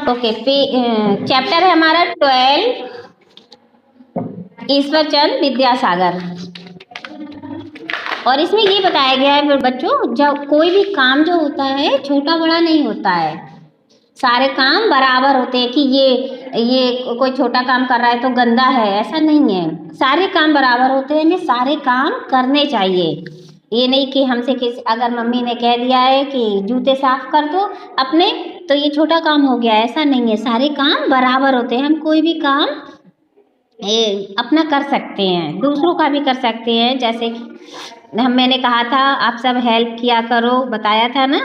Okay, chapter है हमारा 12, ईश्वर चंद विद्यासागर। और इसमें ये बताया गया है बच्चों, जब कोई भी काम जो होता है छोटा बड़ा नहीं होता है, सारे काम बराबर होते हैं। कि ये कोई छोटा काम कर रहा है तो गंदा है, ऐसा नहीं है। सारे काम बराबर होते हैं, हमें सारे काम करने चाहिए। ये नहीं कि हमसे किसी, अगर मम्मी ने कह दिया है कि जूते साफ कर दो अपने, तो ये छोटा काम हो गया, ऐसा नहीं है। सारे काम बराबर होते हैं, हम कोई भी काम अपना कर सकते हैं, दूसरों का भी कर सकते हैं। जैसे मैंने कहा था आप सब हेल्प किया करो, बताया था ना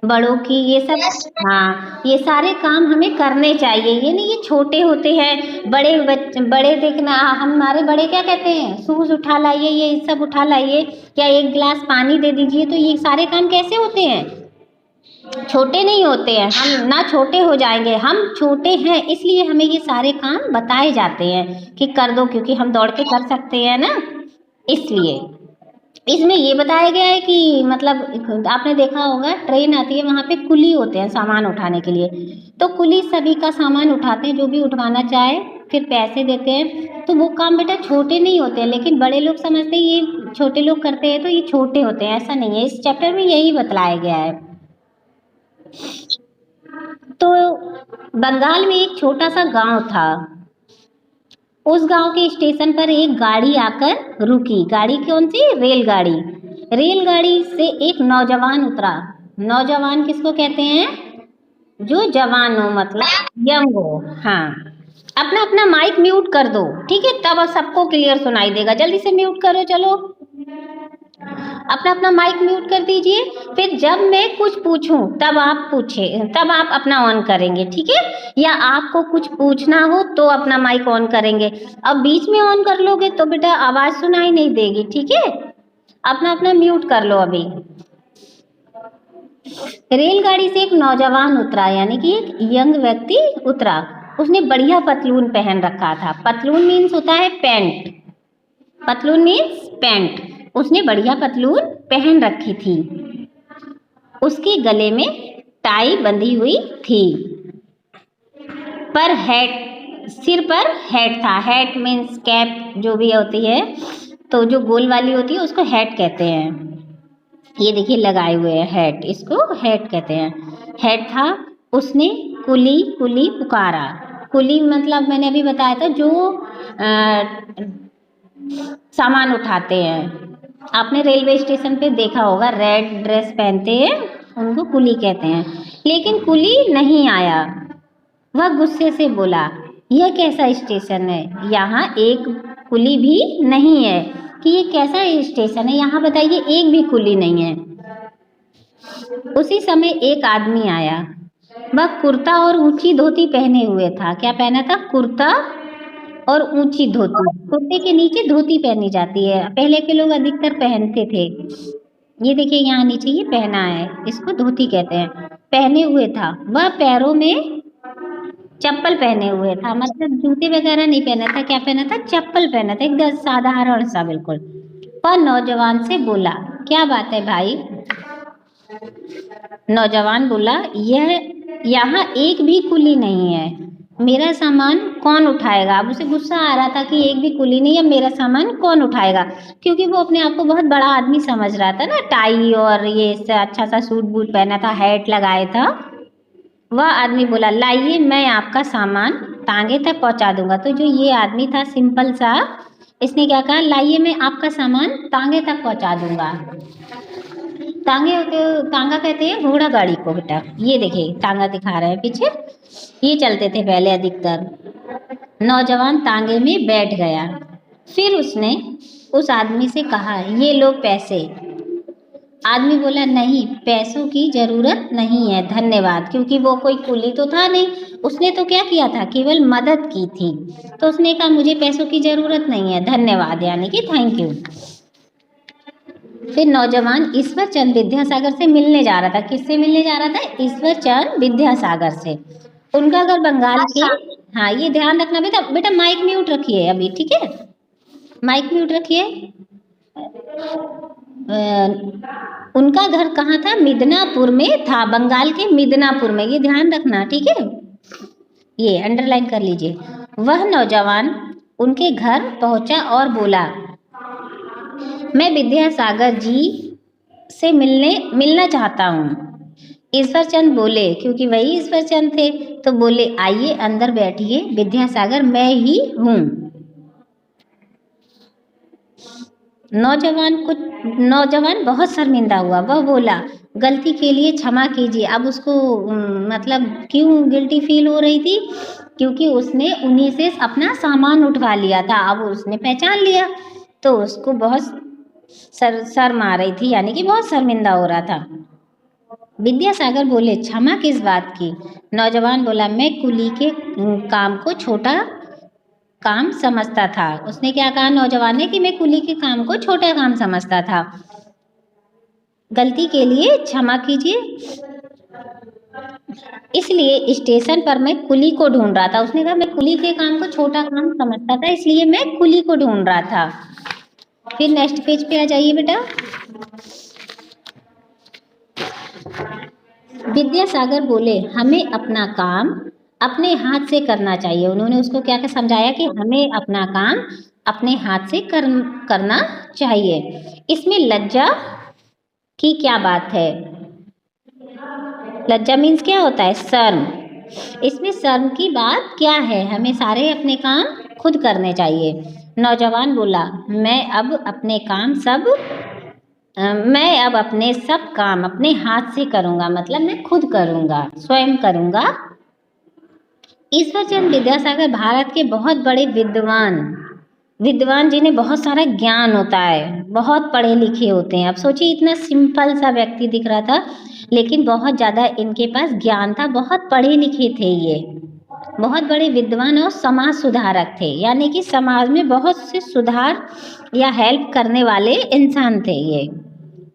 बड़ों की, ये सब। हाँ, ये सारे काम हमें करने चाहिए। ये नहीं ये छोटे होते हैं, बड़े देखना, हमारे बड़े क्या कहते हैं, शूज उठा लाइए, ये सब उठा लाइए, क्या एक गिलास पानी दे दीजिए। तो ये सारे काम कैसे होते हैं, छोटे नहीं होते हैं। हम ना छोटे हो जाएंगे, हम छोटे हैं इसलिए हमें ये सारे काम बताए जाते हैं कि कर दो, क्योंकि हम दौड़ के कर सकते हैं ना, इसलिए। इसमें ये बताया गया है कि मतलब आपने देखा होगा ट्रेन आती है, वहाँ पे कुली होते हैं सामान उठाने के लिए। तो कुली सभी का सामान उठाते हैं, जो भी उठवाना चाहे, फिर पैसे देते हैं। तो वो काम बेटा छोटे नहीं होते हैं, लेकिन बड़े लोग समझते हैं ये छोटे लोग करते हैं तो ये छोटे होते हैं, ऐसा नहीं है। इस चैप्टर में यही बतलाया गया है। तो बंगाल में एक छोटा सा गांव था। उस गांव के स्टेशन पर एक गाड़ी आकर रुकी। गाड़ी कौन सी, रेलगाड़ी। रेलगाड़ी से एक नौजवान उतरा। नौजवान किसको कहते हैं, जो जवान हो, मतलब यंग हो। हाँ, अपना अपना माइक म्यूट कर दो, ठीक है, तब सबको क्लियर सुनाई देगा। जल्दी से म्यूट करो, चलो अपना अपना माइक म्यूट कर दीजिए। फिर जब मैं कुछ पूछूं तब आप पूछे, तब आप अपना ऑन करेंगे, ठीक है। या आपको कुछ पूछना हो तो अपना माइक ऑन करेंगे। अब बीच में ऑन कर लोगे तो बेटा आवाज सुनाई नहीं देगी, ठीक है। अपना अपना म्यूट कर लो अभी। रेलगाड़ी से एक नौजवान उतरा, यानी कि एक यंग व्यक्ति उतरा। उसने बढ़िया पतलून पहन रखा था। पतलून मीन्स होता है पैंट, पतलून मीन्स पैंट। उसने बढ़िया पतलून पहन रखी थी। उसके गले में टाई बंधी हुई थी, पर हैट, सिर पर हैट था। हैट मीन्स कैप जो भी होती है, तो जो गोल वाली होती है उसको हैट कहते हैं। ये देखिए लगाए हुए हैं हैट, इसको हैट कहते हैं। हैट था। उसने कुली कुली पुकारा। कुली मतलब मैंने अभी बताया था, जो सामान उठाते हैं। आपने रेलवे स्टेशन पे देखा होगा, रेड ड्रेस पहनते हैं, उनको कुली कहते हैं। लेकिन कुली नहीं आया। वह गुस्से से बोला, यह कैसा स्टेशन है, यहाँ एक कुली भी नहीं है। कि ये कैसा स्टेशन है, यहाँ बताइए एक भी कुली नहीं है। उसी समय एक आदमी आया। वह कुर्ता और ऊंची धोती पहने हुए था। क्या पहना था, कुर्ता और ऊंची धोती। कुर्ते के नीचे धोती पहनी जाती है, पहले के लोग अधिकतर पहनते थे। ये देखिए यहाँ नीचे ये पहना है, इसको धोती कहते हैं। पहने हुए था। वह पैरों में चप्पल पहने हुए था, मतलब जूते वगैरह नहीं पहना था। क्या पहना था, चप्पल पहना था, एकदम साधारण सा बिल्कुल। वह नौजवान से बोला, क्या बात है भाई। नौजवान बोला, यह यहाँ एक भी कुली नहीं है, मेरा सामान कौन उठाएगा। अब उसे गुस्सा आ रहा था कि एक भी कुली नहीं है, मेरा सामान कौन उठाएगा। क्योंकि वो अपने आप को बहुत बड़ा आदमी समझ रहा था ना, टाई और ये अच्छा सा सूट बूट पहना था, हैट लगाया था। वह आदमी बोला, लाइए मैं आपका सामान तांगे तक पहुंचा दूंगा। तो जो ये आदमी था सिंपल सा, इसने क्या कहा, लाइए मैं आपका सामान तांगे तक पहुंचा दूंगा। तांगे होते, तांगा कहते हैं घोड़ा गाड़ी को बेटा। ये देखिए तांगा दिखा रहे हैं पीछे, ये चलते थे पहले अधिकतर। नौजवान तांगे में बैठ गया। फिर उसने उस आदमी से कहा, ये लो पैसे। आदमी बोला, नहीं पैसों की जरूरत नहीं है, धन्यवाद। क्योंकि वो कोई कुली तो था नहीं, उसने तो क्या किया था, केवल मदद की थी। तो उसने कहा मुझे पैसों की जरूरत नहीं है, धन्यवाद, यानी कि थैंक यू। फिर नौजवान ईश्वर चंद विद्यासागर से मिलने जा रहा था। किससे मिलने जा रहा था, ईश्वर चंद विद्यासागर से। उनका घर बंगाल के, हाँ ये ध्यान रखना बेटा, बेटा माइक म्यूट रखिए अभी, ठीक है, माइक म्यूट रखिए। उनका घर कहाँ था, मिदनापुर में था, बंगाल के मिदनापुर में, ये ध्यान रखना, ठीक है। ये अंडरलाइन कर लीजिए। वह नौजवान उनके घर पहुंचा और बोला, मैं विद्यासागर जी से मिलना चाहता हूँ। ईश्वरचंद बोले, क्योंकि वही ईश्वरचंद थे, तो बोले, आइए अंदर बैठिए, विद्यासागर मैं ही हूँ। नौजवान बहुत शर्मिंदा हुआ। वह बोला, गलती के लिए क्षमा कीजिए। अब उसको मतलब क्यों गिल्टी फील हो रही थी? क्योंकि उसने उन्हीं से अपना सामान उठवा लिया था। अब उसने पहचान लिया तो उसको बहुत शर्म आ रही थी, यानी कि बहुत शर्मिंदा हो रहा था। विद्यासागर बोले, क्षमा किस बात की? नौजवान बोला, मैं कुली के काम को छोटा काम समझता था। उसने क्या कहा नौजवान ने कि मैं कुली के काम को छोटा काम समझता था, गलती के लिए क्षमा कीजिए। इसलिए स्टेशन पर मैं कुली को ढूंढ रहा था। उसने कहा मैं कुली के काम को छोटा काम समझता था, इसलिए मैं कुली को ढूंढ रहा था। फिर नेक्स्ट पेज पे आ जाइए बेटा। विद्यासागर बोले, हमें अपना काम अपने हाथ से करना चाहिए। उन्होंने उसको क्या समझाया कि हमें अपना काम अपने हाथ से करना चाहिए। इसमें लज्जा की क्या बात है? लज्जा मीन्स क्या होता है? शर्म। इसमें शर्म की बात क्या है? हमें सारे अपने काम खुद करने चाहिए। नौजवान बोला, मैं अब अपने सब काम अपने हाथ से करूंगा, मतलब मैं खुद करूंगा, स्वयं करूंगा। ईश्वरचंद विद्यासागर भारत के बहुत बड़े विद्वान जिन्हें बहुत सारा ज्ञान होता है, बहुत पढ़े लिखे होते हैं। अब सोचिए, इतना सिंपल सा व्यक्ति दिख रहा था, लेकिन बहुत ज़्यादा इनके पास ज्ञान था, बहुत पढ़े लिखे थे ये, बहुत बड़े विद्वान और समाज सुधारक थे, यानी कि समाज में बहुत से सुधार या हेल्प करने वाले इंसान थे ये,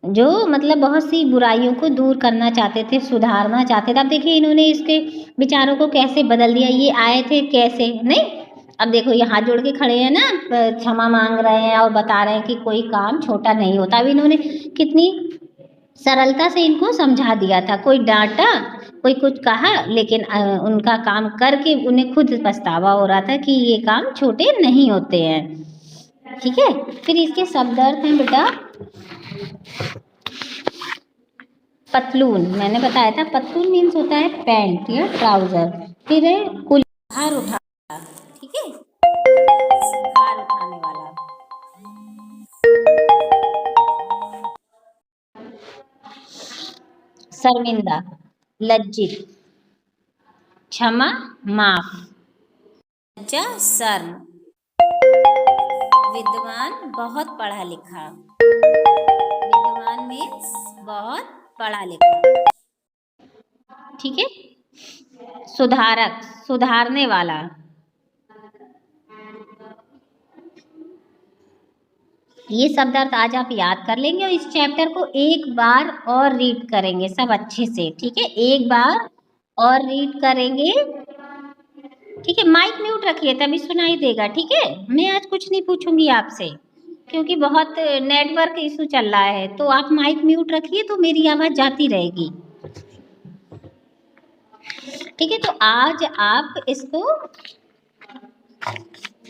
जो मतलब बहुत सी बुराइयों को दूर करना चाहते थे, सुधारना चाहते थे। अब देखिए इन्होंने इसके विचारों को कैसे बदल दिया। ये आए थे कैसे, नहीं, अब देखो ये हाथ जोड़ के खड़े हैं ना, क्षमा मांग रहे हैं और बता रहे हैं कि कोई काम छोटा नहीं होता। अब इन्होंने कितनी सरलता से इनको समझा दिया था। कोई डांटा, कोई कुछ कहा, लेकिन उनका काम करके उन्हें खुद पछतावा हो रहा था कि ये काम छोटे नहीं होते हैं। ठीक है, फिर इसके शब्द अर्थ हैं बेटा। पतलून, मैंने बताया था पतलून मीन्स होता है पैंट या ट्राउजर। फिर है कुल, भार उठा, ठीक है, भार उठाने वाला। शर्मिंदा, लज्जित, क्षमा, माफ, लज्जा, शर्म, विद्वान, बहुत पढ़ा लिखा। विद्वान मीन्स बहुत पढ़ा लिखा, ठीक है। सुधारक, सुधारने वाला। ये शब्द अर्थ आज आप याद कर लेंगे और इस चैप्टर को एक बार और रीड करेंगे सब अच्छे से, ठीक है, एक बार और रीड करेंगे, ठीक है। माइक म्यूट रखिए तभी सुनाई देगा, ठीक है। मैं आज कुछ नहीं पूछूंगी आपसे क्योंकि बहुत नेटवर्क इशू चल रहा है, तो आप माइक म्यूट रखिए तो मेरी आवाज जाती रहेगी, ठीक है। तो आज आप इसको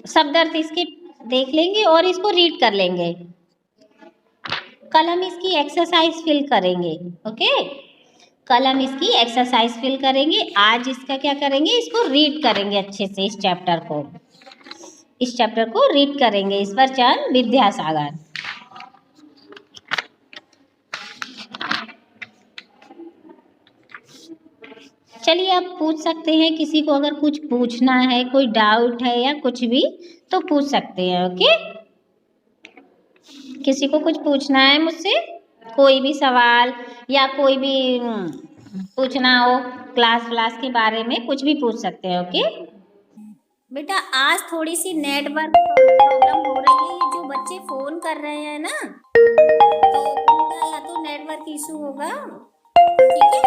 शब्द अर्थ इसके देख लेंगे और इसको रीड कर लेंगे। कल हम इसकी एक्सरसाइज फिल करेंगे, ओके। कल हम इसकी एक्सरसाइज फिल करेंगे, आज इसका क्या करेंगे, इसको रीड करेंगे अच्छे से। इस चैप्टर को रीड करेंगे। ईश्वरचंद विद्यासागर। चलिए आप पूछ सकते हैं, किसी को अगर कुछ पूछना है, कोई डाउट है या कुछ भी, तो पूछ सकते हैं, ओके। किसी को कुछ पूछना है मुझसे, कोई भी सवाल या कोई भी पूछना हो क्लास के बारे में, कुछ भी पूछ सकते हैं, ओके। बेटा आज थोड़ी सी नेटवर्क प्रॉब्लम हो रही है, ये जो बच्चे फोन कर रहे हैं ना, तो उनका या तो नेटवर्क इशू होगा, ठीक है,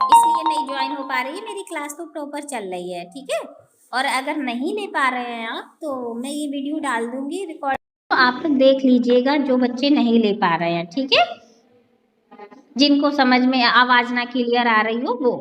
इसलिए नहीं ज्वाइन हो पा रही है। मेरी क्लास तो प्रॉपर चल रही है, ठीक है। और अगर नहीं ले पा रहे हैं आप, तो मैं ये वीडियो डाल दूंगी रिकॉर्ड, तो आप लोग देख लीजिएगा जो बच्चे नहीं ले पा रहे हैं, ठीक है, जिनको समझ में आवाज ना क्लियर आ रही हो वो।